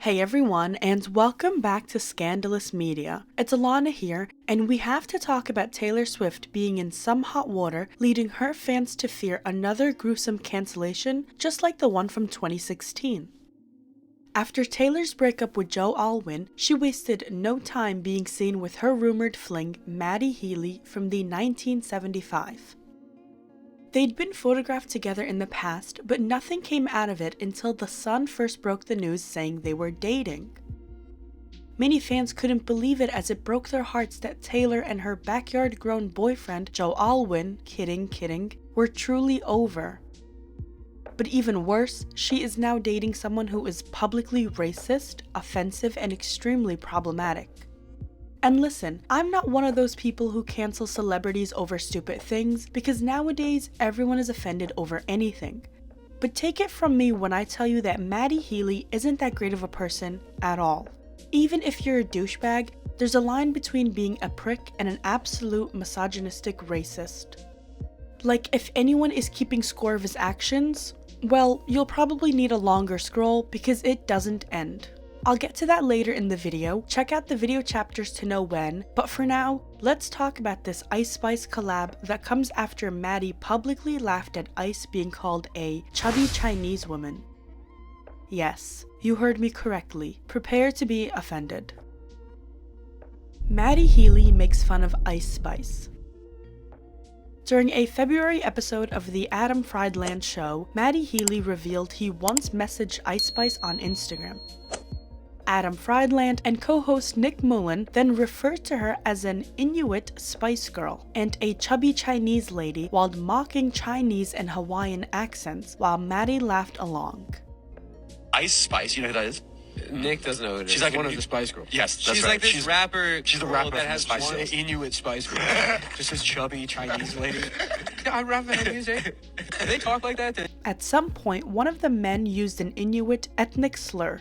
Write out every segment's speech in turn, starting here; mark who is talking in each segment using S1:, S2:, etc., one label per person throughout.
S1: Hey everyone, and welcome back to Scandalous Media. It's Alana here, and we have to talk about Taylor Swift being in some hot water, leading her fans to fear another gruesome cancellation, just like the one from 2016. After Taylor's breakup with Joe Alwyn, she wasted no time being seen with her rumored fling, Matty Healy, from the 1975. They'd been photographed together in the past, but nothing came out of it until The Sun first broke the news saying they were dating. Many fans couldn't believe it as it broke their hearts that Taylor and her backyard-grown boyfriend, Joe Alwyn, kidding, were truly over. But even worse, she is now dating someone who is publicly racist, offensive, and extremely problematic. And listen, I'm not one of those people who cancel celebrities over stupid things, because nowadays everyone is offended over anything. But take it from me when I tell you that Matty Healy isn't that great of a person at all. Even if you're a douchebag, there's a line between being a prick and an absolute misogynistic racist. Like, if anyone is keeping score of his actions, well, you'll probably need a longer scroll because it doesn't end. I'll get to that later in the video, check out the video chapters to know when, but for now, let's talk about this Ice Spice collab that comes after Matty publicly laughed at Ice being called a chubby Chinese woman. Yes, you heard me correctly. Prepare to be offended. Matty Healy makes fun of Ice Spice. During a February episode of the Adam Friedland show, Matty Healy revealed he once messaged Ice Spice on Instagram. Adam Friedland and co-host Nick Mullen then referred to her as an Inuit Spice Girl and a chubby Chinese lady while mocking Chinese and Hawaiian accents while Matty laughed along.
S2: Ice Spice, you know who that is?
S3: Nick doesn't know who it is.
S2: She's like
S3: one of the Spice Girls.
S2: Yes, that's
S3: she's
S2: right.
S3: Like this rapper.
S2: She's the rapper
S3: that
S2: from
S3: has
S2: the Spice
S3: one
S2: Girls.
S3: Inuit Spice Girl.
S2: Just this chubby Chinese lady.
S3: I rap her music. Do they talk like that?
S1: At some point, one of the men used an Inuit ethnic slur.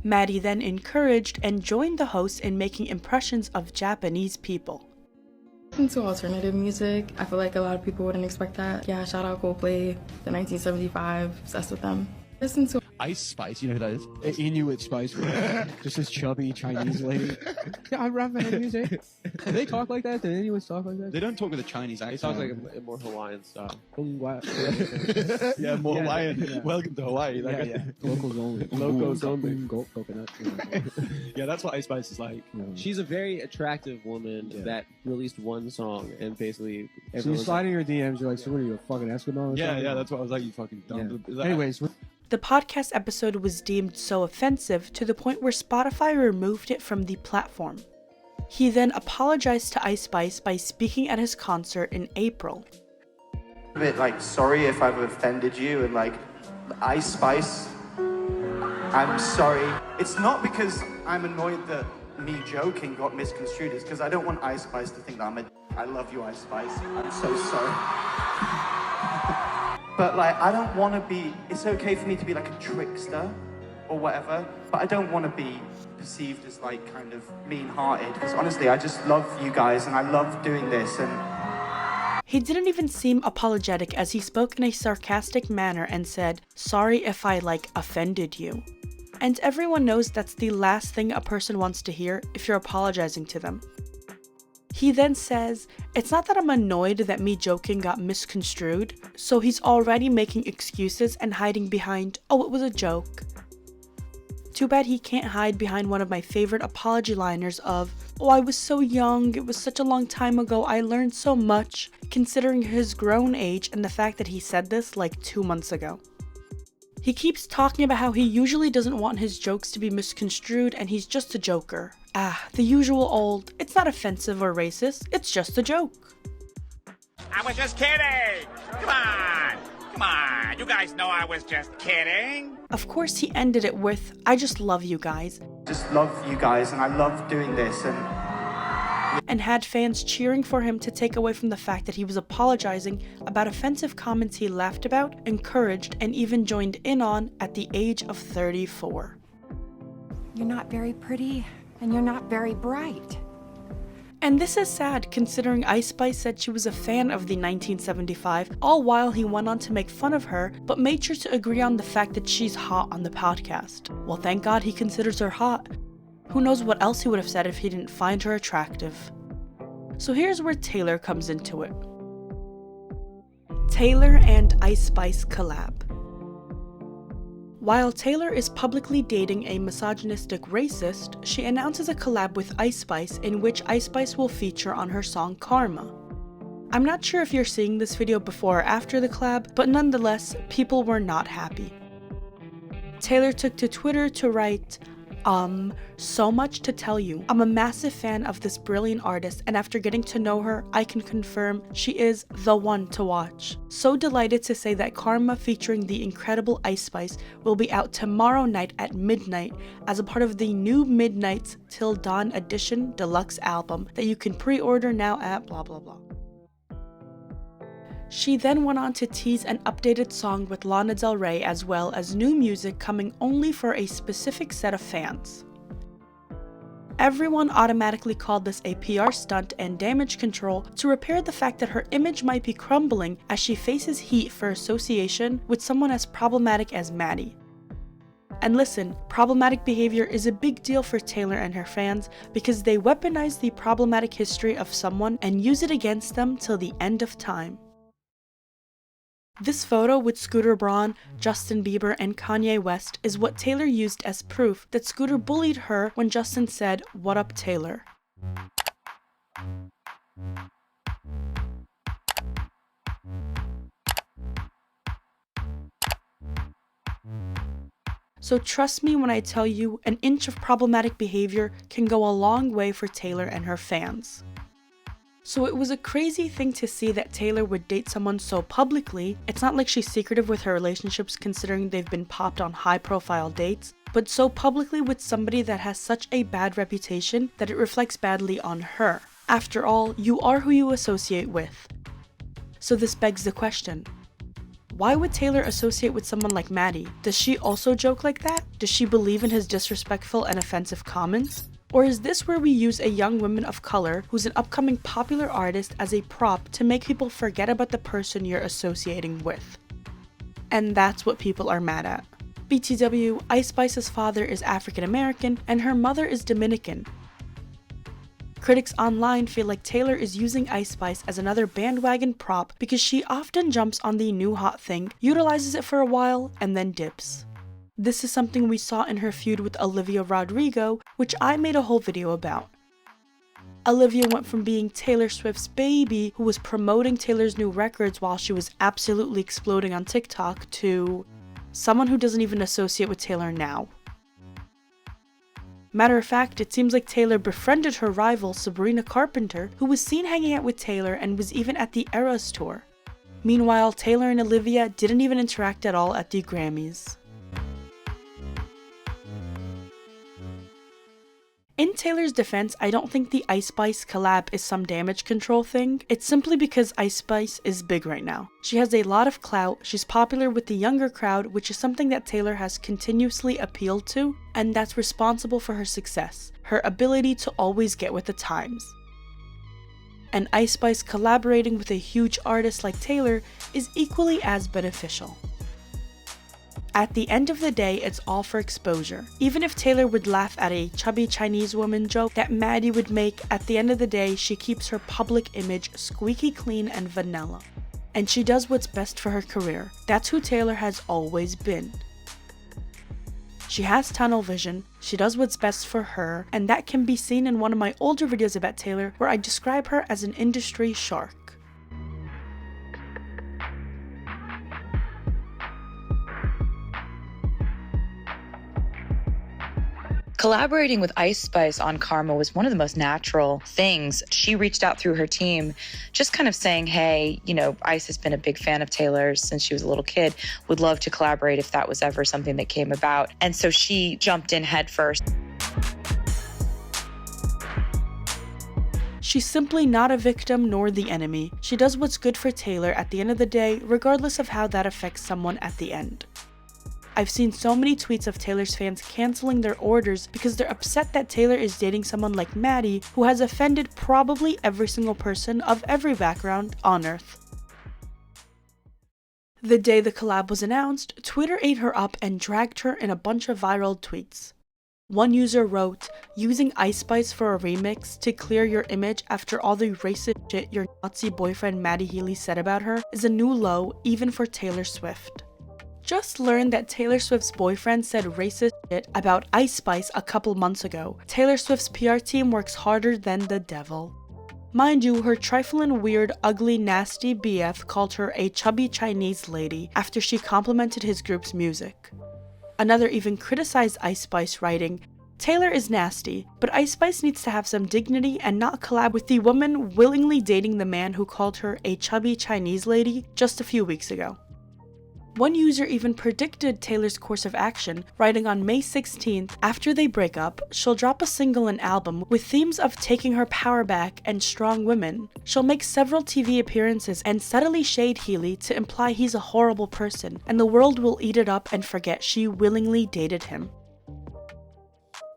S1: Matty then encouraged and joined the hosts in making impressions of Japanese people.
S4: Listen to alternative music. I feel like a lot of people wouldn't expect that. Yeah, shout out Coldplay, the 1975, obsessed with them. Listen to
S5: Ice Spice, you know who that is? Inuit Spice Girl. Just this chubby Chinese lady. Yeah, I rap her music. Do they talk like that? Do Inuits talk like that?
S6: They don't talk with a Chinese
S5: They
S6: accent.
S5: talk like a more Hawaiian style.
S6: Yeah, more
S5: Yeah,
S6: Hawaiian.
S5: yeah.
S6: Welcome to Hawaii. Like,
S5: Yeah. Locals only. Locals only. Coconut.
S6: Yeah, that's what Ice Spice is like.
S5: She's a very attractive woman that released one song and basically
S7: So you slide in your DMs, you're like, so what are you, a fucking Eskimo or
S6: Yeah,
S7: something?
S6: yeah, that's what I was like, you fucking dumb.
S7: Yeah. Anyways,
S1: The podcast episode was deemed so offensive to the point where Spotify removed it from the platform. He then apologized to Ice Spice by speaking at his concert in April.
S8: A bit like, sorry if I've offended you, and like, Ice Spice, I'm sorry. It's not because I'm annoyed that me joking got misconstrued, it's because I don't want Ice Spice to think that I love you, Ice Spice. I'm so sorry. But like, I don't want to be, it's okay for me to be like a trickster or whatever, but I don't want to be perceived as like kind of mean-hearted, because honestly, I just love you guys and I love doing this. And
S1: He didn't even seem apologetic as he spoke in a sarcastic manner and said, sorry if I offended you. And everyone knows that's the last thing a person wants to hear if you're apologizing to them. He then says, it's not that I'm annoyed that me joking got misconstrued, so he's already making excuses and hiding behind, oh, it was a joke. Too bad he can't hide behind one of my favorite apology liners of, oh, I was so young, it was such a long time ago, I learned so much, considering his grown age and the fact that he said this 2 months ago. He keeps talking about how he usually doesn't want his jokes to be misconstrued and he's just a joker. The usual old, it's not offensive or racist, it's just a joke.
S9: I was just kidding! Come on, you guys know I was just kidding.
S1: Of course he ended it with, I just love you guys.
S8: just love you guys and I love doing this.
S1: And had fans cheering for him to take away from the fact that he was apologizing about offensive comments he laughed about, encouraged, and even joined in on at the age of 34.
S10: You're not very pretty, and you're not very bright.
S1: And this is sad considering Ice Spice said she was a fan of the 1975, all while he went on to make fun of her, but made sure to agree on the fact that she's hot on the podcast. Well, thank God he considers her hot. Who knows what else he would have said if he didn't find her attractive. So here's where Taylor comes into it. Taylor and Ice Spice collab. While Taylor is publicly dating a misogynistic racist, she announces a collab with Ice Spice in which Ice Spice will feature on her song Karma. I'm not sure if you're seeing this video before or after the collab, but nonetheless, people were not happy. Taylor took to Twitter to write, so much to tell you. I'm a massive fan of this brilliant artist, and after getting to know her, I can confirm she is the one to watch. So delighted to say that Karma featuring the incredible Ice Spice will be out tomorrow night at midnight as a part of the new Midnights Till Dawn Edition deluxe album that you can pre-order now at blah blah blah. She then went on to tease an updated song with Lana Del Rey as well as new music coming only for a specific set of fans. Everyone automatically called this a PR stunt and damage control to repair the fact that her image might be crumbling as she faces heat for association with someone as problematic as Matty. And listen, problematic behavior is a big deal for Taylor and her fans because they weaponize the problematic history of someone and use it against them till the end of time. This photo with Scooter Braun, Justin Bieber, and Kanye West is what Taylor used as proof that Scooter bullied her when Justin said, "What up, Taylor?" So trust me when I tell you, an inch of problematic behavior can go a long way for Taylor and her fans. So it was a crazy thing to see that Taylor would date someone so publicly. It's not like she's secretive with her relationships considering they've been popped on high-profile dates, but so publicly with somebody that has such a bad reputation that it reflects badly on her. After all, you are who you associate with. So this begs the question. Why would Taylor associate with someone like Matty? Does she also joke like that? Does she believe in his disrespectful and offensive comments? Or is this where we use a young woman of color who's an upcoming popular artist as a prop to make people forget about the person you're associating with? And that's what people are mad at. BTW, Ice Spice's father is African American and her mother is Dominican. Critics online feel like Taylor is using Ice Spice as another bandwagon prop because she often jumps on the new hot thing, utilizes it for a while, and then dips. This is something we saw in her feud with Olivia Rodrigo, which I made a whole video about. Olivia went from being Taylor Swift's baby, who was promoting Taylor's new records while she was absolutely exploding on TikTok, to someone who doesn't even associate with Taylor now. Matter of fact, it seems like Taylor befriended her rival Sabrina Carpenter, who was seen hanging out with Taylor and was even at the Eras tour. Meanwhile, Taylor and Olivia didn't even interact at all at the Grammys. In Taylor's defense, I don't think the Ice Spice collab is some damage control thing. It's simply because Ice Spice is big right now. She has a lot of clout, she's popular with the younger crowd, which is something that Taylor has continuously appealed to, and that's responsible for her success, her ability to always get with the times. And Ice Spice collaborating with a huge artist like Taylor is equally as beneficial. At the end of the day, it's all for exposure. Even if Taylor would laugh at a chubby Chinese woman joke that Matty would make, at the end of the day, she keeps her public image squeaky clean and vanilla. And she does what's best for her career. That's who Taylor has always been. She has tunnel vision, she does what's best for her, and that can be seen in one of my older videos about Taylor where I describe her as an industry shark.
S10: Collaborating with Ice Spice on Karma was one of the most natural things. She reached out through her team, just kind of saying, hey, you know, Ice has been a big fan of Taylor's since she was a little kid, would love to collaborate if that was ever something that came about. And so she jumped in head first.
S1: She's simply not a victim nor the enemy. She does what's good for Taylor at the end of the day, regardless of how that affects someone at the end. I've seen so many tweets of Taylor's fans canceling their orders because they're upset that Taylor is dating someone like Matty, who has offended probably every single person of every background on Earth. The day the collab was announced, Twitter ate her up and dragged her in a bunch of viral tweets. One user wrote, "Using Ice Spice for a remix to clear your image after all the racist shit your Nazi boyfriend Matty Healy said about her is a new low even for Taylor Swift." Just learned that Taylor Swift's boyfriend said racist shit about Ice Spice a couple months ago. Taylor Swift's PR team works harder than the devil. Mind you, her trifling, weird, ugly, nasty BF called her a chubby Chinese lady after she complimented his group's music. Another even criticized Ice Spice, writing, "Taylor is nasty, but Ice Spice needs to have some dignity and not collab with the woman willingly dating the man who called her a chubby Chinese lady just a few weeks ago." One user even predicted Taylor's course of action, writing on May 16th, after they break up, she'll drop a single and album with themes of taking her power back and strong women. She'll make several TV appearances and subtly shade Healy to imply he's a horrible person, and the world will eat it up and forget she willingly dated him.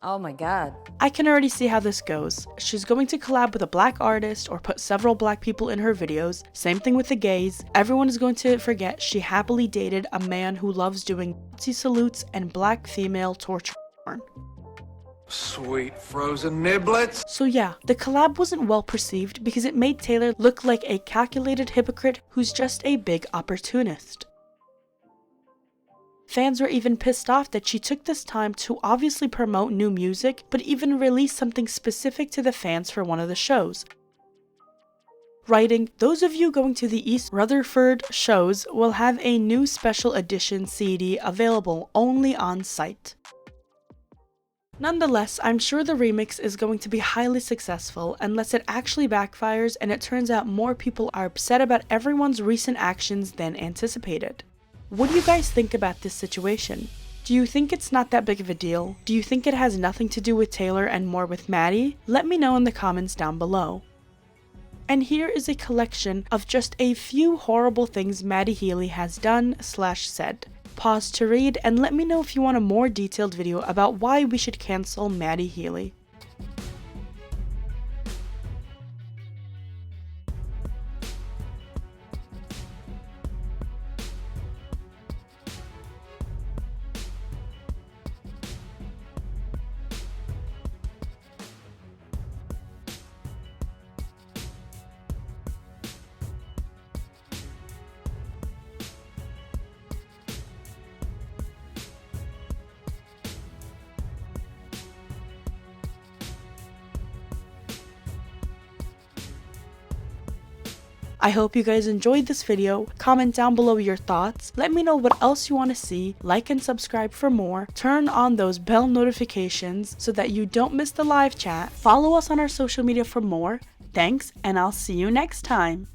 S11: Oh my god.
S1: I can already see how this goes. She's going to collab with a black artist or put several black people in her videos. Same thing with the gays. Everyone is going to forget she happily dated a man who loves doing Nazi salutes and black female torture porn.
S12: Sweet frozen niblets.
S1: So yeah, the collab wasn't well perceived because it made Taylor look like a calculated hypocrite who's just a big opportunist. Fans were even pissed off that she took this time to obviously promote new music, but even release something specific to the fans for one of the shows. Writing, "Those of you going to the East Rutherford shows will have a new special edition CD available only on site." Nonetheless, I'm sure the remix is going to be highly successful unless it actually backfires and it turns out more people are upset about everyone's recent actions than anticipated. What do you guys think about this situation? Do you think it's not that big of a deal? Do you think it has nothing to do with Taylor and more with Matty? Let me know in the comments down below. And here is a collection of just a few horrible things Matty Healy has done/said. Pause to read and let me know if you want a more detailed video about why we should cancel Matty Healy. I hope you guys enjoyed this video. Comment down below your thoughts. Let me know what else you want to see. Like and subscribe for more. Turn on those bell notifications so that you don't miss the live chat. Follow us on our social media for more. Thanks, and I'll see you next time.